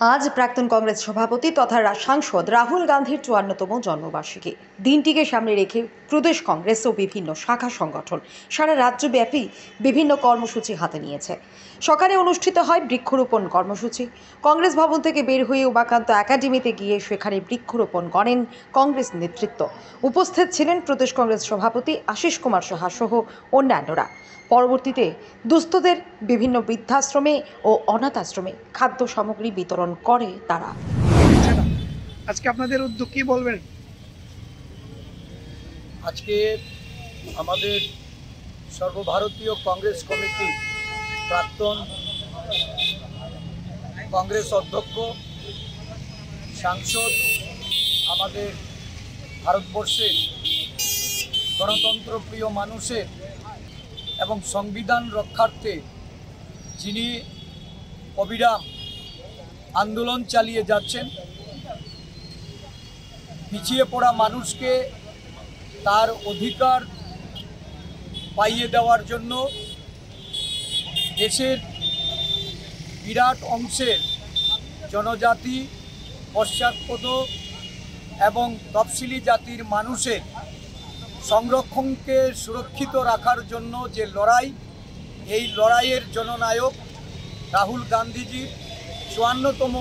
আজ প্রাক্তন কংগ্রেস সভাপতি তথা সাংসদ রাহুল গান্ধীর ৫৪তম জন্মবার্ষিকী। দিনটিকে সামনে রেখে প্রদেশ কংগ্রেস ও বিভিন্ন শাখা সংগঠন সারা রাজ্যব্যাপী বিভিন্ন কর্মসূচি হাতে নিয়েছে। সকালে অনুষ্ঠিত হয় বৃক্ষরোপণ কর্মসূচি। কংগ্রেস ভবন থেকে বের হয়ে উমাকান্ত একাডেমিতে গিয়ে সেখানে বৃক্ষরোপণ করেন কংগ্রেস নেতৃত্ব। উপস্থিত ছিলেন প্রদেশ কংগ্রেস সভাপতি আশিস কুমার সাহা সহ অন্যান্যরা। পরবর্তীতে দুস্থদের বিভিন্ন বৃদ্ধাশ্রমে ও অনাথ আশ্রমে খাদ্য সামগ্রী বিতরণ করে তারা। আজকে আপনাদের উদ্যোগ কি বলবেন? আজকে আমাদের সর্বভারতীয় কংগ্রেস কমিটি প্রাক্তন কংগ্রেস অধ্যক্ষ, সাংসদ, আমাদের ভারতবর্ষের গণতন্ত্রপ্রিয় মানুষের এবং সংবিধান রক্ষার্থে যিনি অবিরাম আন্দোলন চালিয়ে যাচ্ছেন, পিছিয়ে পড়া মানুষকে তার অধিকার পাইয়ে দেওয়ার জন্য দেশের বিরাট অংশের জনজাতি, পশ্চাৎপদ এবং তফসিলি জাতির মানুষের সংরক্ষণকে সুরক্ষিত রাখার জন্য যে লড়াই, এই লড়াইয়ের জননায়ক রাহুল গান্ধীজির ৫৪তম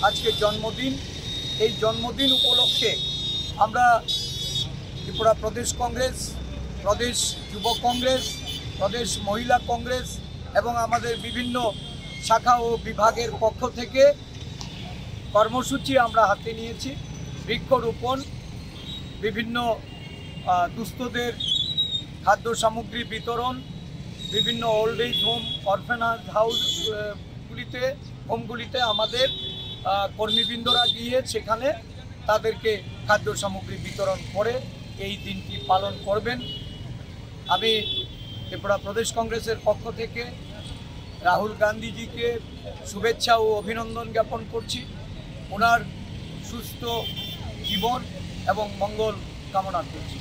আজকে জন্মদিন। এই জন্মদিন উপলক্ষে আমরা ত্রিপুরা প্রদেশ কংগ্রেস, প্রদেশ যুব কংগ্রেস, প্রদেশ মহিলা কংগ্রেস এবং আমাদের বিভিন্ন শাখা ও বিভাগের পক্ষ থেকে কর্মসূচি আমরা হাতে নিয়েছি। বৃক্ষরোপণ, বিভিন্ন দুস্থদের খাদ্য সামগ্রী বিতরণ, বিভিন্ন ওল্ড এজ হোম, অরফেনেজ হোমগুলিতে আমাদের কর্মীবৃন্দরা গিয়ে সেখানে তাদেরকে খাদ্য সামগ্রী বিতরণ করে এই দিনটি পালন করবেন। আমি ত্রিপুরা প্রদেশ কংগ্রেসের পক্ষ থেকে রাহুল গান্ধীজিকে শুভেচ্ছা ও অভিনন্দন জ্ঞাপন করছি। ওনার সুস্থ জীবন এবং মঙ্গল কামনা করছি।